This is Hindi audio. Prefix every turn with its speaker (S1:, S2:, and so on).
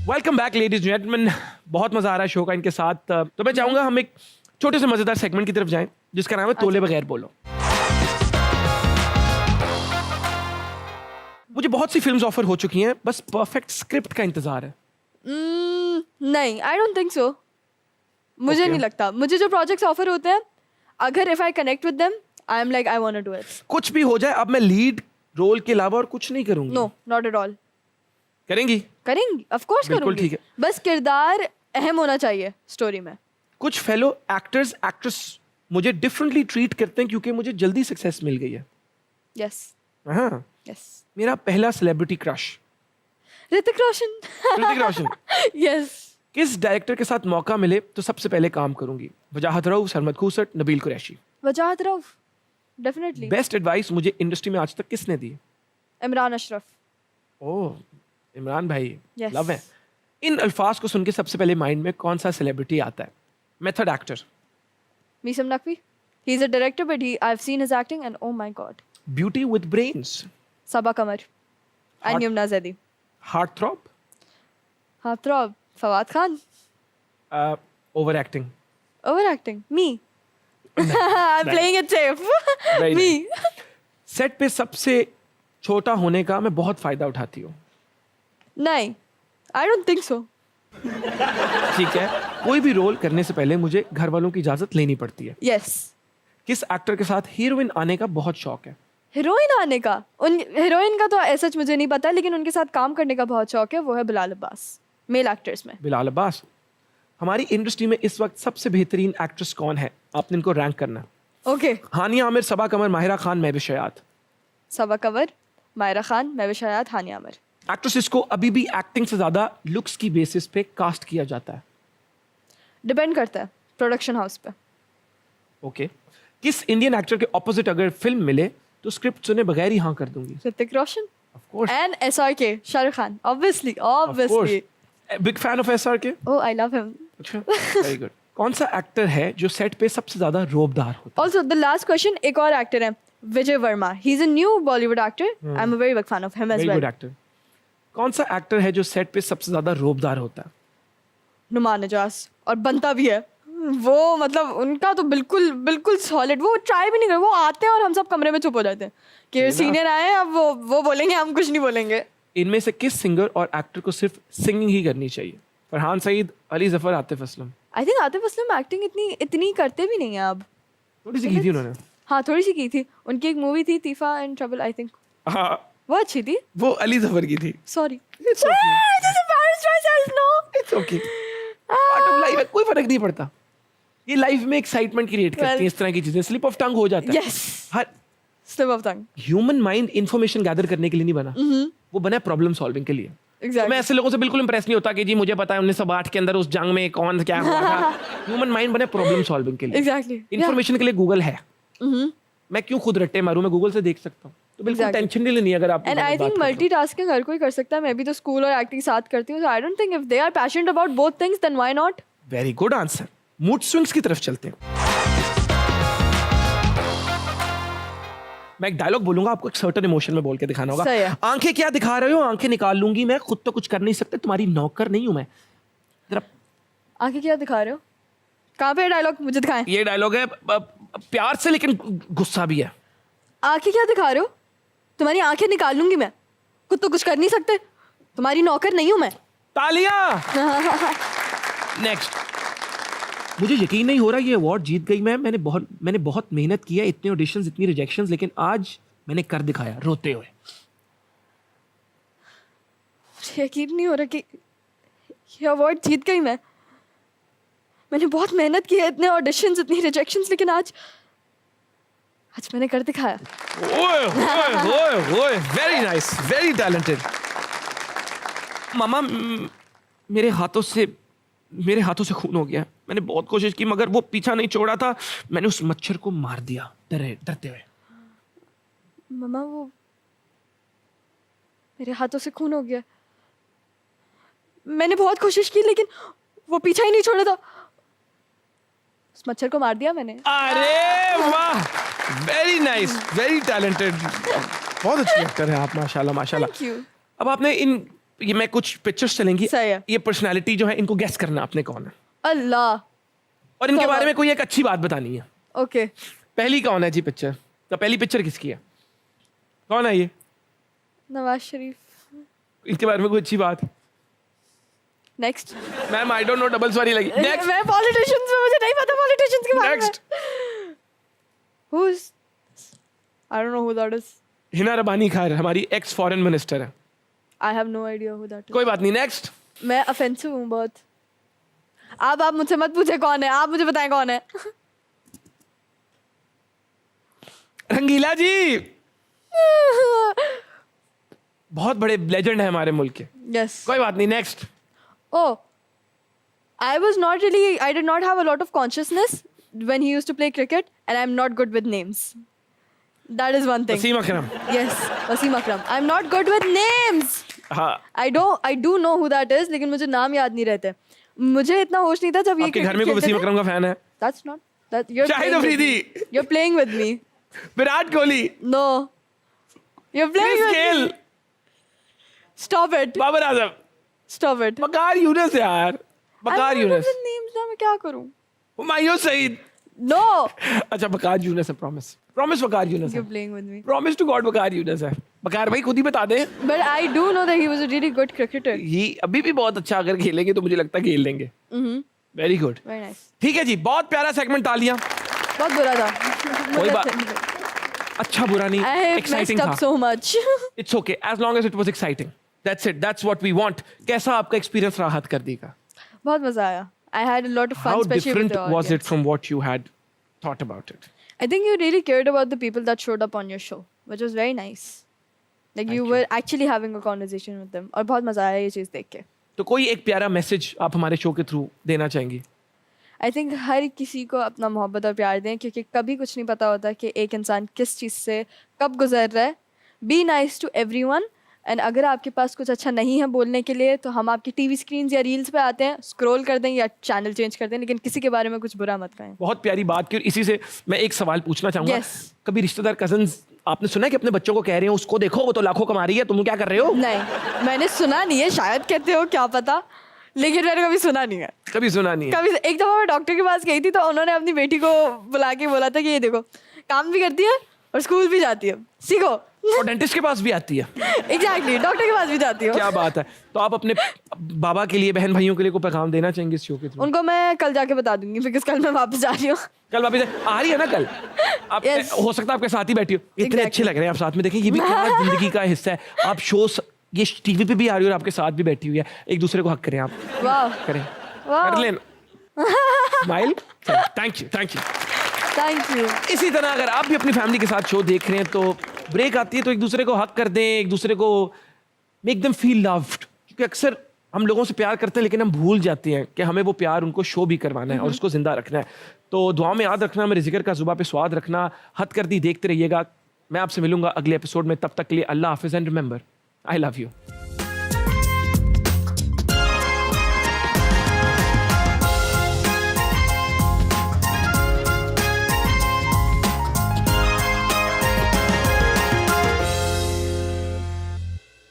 S1: वेलकम बैक लेडीज जेंटलमैन, बहुत मजा आ रहा है शो का इनके साथ। तो मैं चाहूंगा हम एक छोटे से मजेदार सेगमेंट की तरफ जाएं जिसका नाम है तोले बगैर बोलो। मुझे बहुत सी फिल्म्स ऑफर हो चुकी हैं, बस परफेक्ट स्क्रिप्ट का इंतजार है।
S2: नहीं, आई डोंट थिंक सो। मुझे
S1: Okay.
S2: नहीं लगता। मुझे जो प्रोजेक्ट्स ऑफर होते हैं, अगर if I connect with them, I am like I want to do it.
S1: कुछ भी हो जाए, अब मैं लीड रोल के अलावा और कुछ नहीं करूंगी।
S2: No, not at all.
S1: करेंगी?
S2: करेंगी, ऑफ कोर्स
S1: बिल्कुल
S2: करूंगी।
S1: ठीक है।
S2: बस किरदार अहम होना चाहिए स्टोरी में।
S1: कुछ फेलो एक्टर्स एक्ट्रेस मुझे डिफरेंटली ट्रीट करते हैं क्योंकि मुझे जल्दी सक्सेस मिल गई है।
S2: यस,
S1: हाँ,
S2: यस।
S1: मेरा पहला celebrity crush
S2: Hrithik Roshan.
S1: Hrithik Roshan.
S2: Yes.
S1: किस डायरेक्टर के साथ मौका मिले तो सबसे पहले काम करूंगी? वजाहत रऊफ, सरमद खूसट, नबील कुरैशी।
S2: वजाहत रऊफ, डेफिनेटली।
S1: बेस्ट एडवाइस मुझे इंडस्ट्री में आज तक किसने दी?
S2: इमरान अशरफ।
S1: ओह, इमरान भाई,
S2: Yes.
S1: लव है। इन अल्फाज को सुन के सबसे पहले माइंड में कौन सा सेलिब्रिटी आता है? Method actor.
S2: Meesam Naqvi. He is a director but I have seen his acting and oh my god.
S1: Beauty with brains.
S2: Saba Qamar and
S1: Heart-
S2: Yumna Zaidi.
S1: Heart throb.
S2: Heartthrob Fawad Khan.
S1: Over acting.
S2: Over acting me. I am playing it safe. Me.
S1: Set पे सबसे छोटा होने का मैं बहुत फायदा उठाती हूँ।
S2: नहीं, आई डोंट थिंक सो।
S1: ठीक है, कोई भी रोल करने से पहले मुझे घर वालों की इजाजत लेनी पड़ती है।
S2: यस।
S1: किस एक्टर के साथ हीरोइन आने का बहुत शौक है?
S2: हीरोइन आने का, उन हीरोइन का तो ऐसा मुझे नहीं पता, लेकिन उनके साथ काम करने का बहुत शौक है। वो है बिलाल अब्बास, मेल एक्टर्स में।
S1: बिलाल अब्बास। हमारी इंडस्ट्री में इस वक्त सबसे बेहतरीन एक्ट्रेस कौन है? आपने इनको रैंक करना है।
S2: ओके।
S1: हानिया आमिर, सबा कमर, माहिरा खान, महविश हयात।
S2: सबा कवर, मायरा खान, महविश हयात, हानिया आमिर।
S1: एक्ट्रेसेस को अभी भी एक्टिंग से ज्यादा लुक्स की बेसिस पे कास्ट किया जाता है।
S2: डिपेंड करता है प्रोडक्शन हाउस पे।
S1: ओके। किस इंडियन एक्टर के ऑपोजिट अगर फिल्म मिले तो स्क्रिप्ट सुने बगैर ही हाँ कर दूंगी?
S2: Hrithik Roshan
S1: of course,
S2: and SRK, Shahrukh Khan, obviously obviously.
S1: Big fan of SRK।
S2: Oh, I love him.
S1: अच्छा, वेरी गुड। कौन सा एक्टर है जो सेट पे सबसे ज्यादा रोबदार होता है?
S2: ऑल्सो द लास्ट क्वेश्चन, एक और एक्टर है, Vijay Varma. He is a new Bollywood actor. I am a very big fan of him as
S1: very good
S2: well.
S1: Actor. कौन सा एक्टर है जो सेट पे सबसे ज्यादा रोबदार होता है?
S2: नुमान नजास, और बनता भी है वो। मतलब उनका तो बिल्कुल बिल्कुल सॉलिड। वो ट्राई भी नहीं कर, वो आते हैं और हम सब कमरे में चुप हो जाते हैं कि सीनियर आए हैं, अब वो बोलेंगे, हम कुछ नहीं बोलेंगे।
S1: इनमें से किस सिंगर और एक्टर को सिर्फ सिंगिंग ही करनी चाहिए? Farhan Saeed, Ali Zafar, Atif Aslam.
S2: I think Atif Aslam acting इतनी करते भी नहीं है अब।
S1: थोड़ी सी की थी उन्होंने।
S2: हाँ, थोड़ी सी की थी। उनकी एक मूवी थी तीफा एंड ट्रबल, आई थिंक
S1: हाँ,
S2: वो अच्छी थी।
S1: वो अली जफर की थी।
S2: Sorry,
S1: It's okay. Part of life है, कोई फर्क नहीं पड़ता। ये लाइफ में एक्साइटमेंट क्रिएट करती है, इस तरह की चीजें। स्लिप ऑफ टंग हो जाता है।
S2: Yes,
S1: her
S2: slip of tongue.
S1: Human mind information gather करने के लिए नहीं बना, वो बना है प्रॉब्लम सॉल्विंग के लिए। तो मैं
S2: एग्जैक्टली।
S1: ऐसे लोगों से बिल्कुल इंप्रेस नहीं होता कि जी मुझे पता है 1908 के अंदर उस जंग में कौन क्या हुआ था। ह्यूमन माइंड बने प्रॉब्लम सॉल्विंग के लिए।
S2: एग्जैक्टली।
S1: इंफॉर्मेशन के लिए गूगल है। मैं क्यों खुद रट्टे मारूं, मैं गूगल से देख सकता हूँ। तो बिल्कुल
S2: Exactly.
S1: टेंशन नहीं लेनी अगर आप।
S2: एंड आई थिंक मल्टीटास्किंग हर कोई कर सकता है। मैं भी तो स्कूल और एक्टिंग साथ करती हूँ, so I don't think if they are passionate about both things, then why not?
S1: Very good answer. Mood swings की तरफ चलते हैं। मैं एक डायलॉग बोलूंगा, आपको एक सर्टेन इमोशन में बोल के दिखाना होगा।
S2: सही है।
S1: आंखें क्या दिखा रहे हो? आंखें निकाल लूंगी मैं, खुद तो कुछ कर नहीं सकते, तुम्हारी नौकर नहीं हूं मैं। जरा
S2: आंखें क्या दिखा रहे हो? कहाँ पे डायलॉग मुझे दिखाएं?
S1: ये डायलॉग है प्यार से लेकिन गुस्सा भी है।
S2: आंखें क्या दिखा रहे हो? तुम्हारी आंखें निकाल लूंगी मैं, खुद तो कुछ कर नहीं सकते, तुम्हारी नौकर नहीं हूं मैं।
S1: तालियां। नेक्स्ट। मुझे यकीन नहीं हो रहा ये अवार्ड जीत गई मैं। मैंने बहुत मेहनत की है, इतने ऑडिशंस, इतनी रिजेक्शंस, लेकिन आज मैंने कर दिखाया रोते हुए।
S2: मुझे यकीन नहीं हो रहा कि ये अवार्ड जीत गई मैं। मैंने बहुत मेहनत की है, इतने ऑडिशंस, इतनी रिजेक्शंस, लेकिन आज मैंने कर दिखाया।
S1: ओए ओए ओए, वेरी नाइस, वेरी टैलेंटेड। मामा, मेरे हाथों से खून हो गया। मैंने बहुत कोशिश की मगर वो पीछा नहीं छोड़ा था। मैंने उस मच्छर को मार दिया डरते हुए।
S2: मम्मा, वो मेरे हाथों से खून हो गया। मैंने बहुत कोशिश की लेकिन वो पीछा ही नहीं छोड़ा था। उस मच्छर को मार दिया मैंने।
S1: अरे वाह, वेरी नाइस, वेरी टैलेंटेड। बहुत अच्छी एक्टर है आप, माशाल्लाह माशाल्लाह।
S2: Thank you.
S1: अब आपने इन ये मैं कुछ पिक्चर्स चलेंगी,
S2: सही है।
S1: ये पर्सनालिटी जो है इनको गेस करना आपने कौन है,
S2: अल्लाह।
S1: और इनके
S2: क्या
S1: बारे
S2: बात?
S1: में कोई एक अच्छी बात बतानी है।
S2: ओके,
S1: पहली कौन है जी पिक्चर, तो पहली पिक्चर किसकी है, कौन है ये,
S2: नवाज शरीफ।
S1: इनके बारे में कोई अच्छी बात।
S2: Next.
S1: Ma'am I don't know, double sorry लगी। नेक्स्ट
S2: मैं पॉलिटिशियंस में, मुझे नहीं पता पॉलिटिशियंस के बारे में।
S1: Next
S2: Who's? I don't know who that is.
S1: Hina Rabbani Khan हमारी एक्स फॉरेन मिनिस्टर है।
S2: I have no idea who that is.
S1: कोई बात नहीं, नेक्स्ट।
S2: मैं ऑफेंसिव हूँ बहुत। आप मुझसे मत पूछे कौन है, आप मुझे बताएं कौन है।
S1: रंगीला जी बहुत बड़े लेजेंड है हमारे मुल्क के।
S2: Yes.
S1: कोई बात नहीं, next.
S2: Oh, I did not have a lot of consciousness when he used to play cricket, and I'm not good with names. That is one thing.
S1: Wasim Akram.
S2: Yes, Wasim Akram. I'm not good with names.
S1: हाँ,
S2: I do know who that is, लेकिन मुझे नाम याद नहीं रहते। मुझे इतना होश नहीं था जब ये
S1: आपके घर में कोई
S2: खेलते
S1: वसीम
S2: थे।
S1: अकरम का फैन है?
S2: That's not that you're
S1: Shahid
S2: playing with
S1: Afridi.
S2: me. You're playing with me.
S1: Virat Kohli,
S2: No. You're playing
S1: Chris
S2: with
S1: Gayle,
S2: me. Stop it.
S1: Babar Azam,
S2: Stop it.
S1: बकार यूनुस यार, बकार
S2: I'm not good
S1: Yunus,
S2: with names ना, मैं क्या करूं?
S1: हुमायूं सईद।
S2: No.
S1: अच्छा बकार यूनुस है, प्रॉमिस प्रॉमिस बकार यूनुस है,
S2: You're playing with me.
S1: Promise to God Waqar Younis है। बकार भाई खुद ही बता दे,
S2: But I do know that he was a really good cricketer.
S1: ये अभी भी बहुत अच्छा अगर खेलेंगे तो मुझे लगता है खेल लेंगे। Very good.
S2: Very nice.
S1: ठीक है जी, बहुत प्यारा सेगमेंट तालियां।
S2: बहुत बुरा था।
S1: कोई बात, अच्छा बुरा नहीं,
S2: I have
S1: एक्साइटिंग
S2: messed
S1: था।
S2: up so much.
S1: It's okay as long as it was exciting, that's it, that's what we want. कैसा आपका एक्सपीरियंस रहा हद कर दी का?
S2: बहुत मजा आया. I had a lot of fun,
S1: how
S2: especially with
S1: different
S2: the
S1: was it
S2: audience.
S1: From what you had thought about it?
S2: I think you really cared about the people that showed up on your show, which was very nice. Like you were actually having a conversation with them. और बहुत मजा आया ये चीज़ देख के.
S1: तो कोई एक प्यारा मैसेज आप हमारे शो के थ्रू देना चाहेंगी?
S2: आई थिंक हर किसी को अपना मोहब्बत और प्यार दें, क्योंकि कभी कुछ नहीं पता होता कि एक इंसान किस चीज़ से कब गुजर रहा है. Be nice to everyone, and अगर आपके पास कुछ अच्छा नहीं है बोलने के लिए तो हम आपकी टीवी स्क्रीन या रील्स पे आते हैं, स्क्रॉल कर दें या चैनल चेंज कर दें, लेकिन किसी के बारे में कुछ बुरा मत कहें.
S1: बहुत प्यारी बात की, और इसी से मैं एक सवाल पूछना चाहूंगा।
S2: Yes.
S1: कभी रिश्तेदार कजन्स आपने सुना है कि अपने बच्चों को कह रहे हैं उसको देखो वो तो लाखों कमा रही है, तुम क्या कर रहे हो?
S2: नहीं, मैंने सुना नहीं है, शायद कहते हो क्या पता, लेकिन मैंने कभी सुना नहीं है.
S1: कभी सुना नहीं है?
S2: कभी एक दफा मैं डॉक्टर के पास गई थी तो उन्होंने अपनी बेटी को बुला के बोला था कि ये देखो काम भी करती है और स्कूल भी जाती है, सीखो.
S1: और डेंटिस्ट के पास भी आती है?
S2: एग्जैक्टली, डॉक्टर के पास भी जाती हो.
S1: क्या बात है। तो आप अपने बाबा के लिए, बहन भाइयों के लिए कोई पैगाम देना चाहेंगे इस शो के थ्रू?
S2: उनको मैं कल जाके बता दूंगी, बिकॉज कल मैं वापस जा रही हूँ.
S1: कल वापस आ रही है ना कल? आप
S2: Yes.
S1: हो सकता है आपके साथ ही बैठी हो, इतने
S2: Exactly.
S1: अच्छे लग रहे हैं आप साथ में, देखें ये भी क्या जिंदगी का हिस्सा है। आप शो ये टीवी पे भी आ रही हो और आपके साथ भी बैठी हुई है, एक दूसरे को हक करें, आप
S2: वाह
S1: करें,
S2: वाह,
S1: कर लेना smile. Thank you, thank you.
S2: Thank you.
S1: इसी तरह अगर आप भी अपनी फैमिली के साथ शो देख रहे हैं तो ब्रेक आती है तो एक दूसरे को हक कर दें, एक दूसरे को मेक देम फील लव्ड, क्योंकि अक्सर हम लोगों से प्यार करते हैं लेकिन हम भूल जाते हैं कि हमें वो प्यार उनको शो भी करवाना है और उसको जिंदा रखना है। तो दुआ में याद रखना, मेरे जिक्र का जुबा पे स्वाद रखना। हद कर दी देखते रहिएगा। मैं आपसे मिलूंगा अगले एपिसोड में, तब तक के लिए अल्लाह हाफिज़ and remember I love you.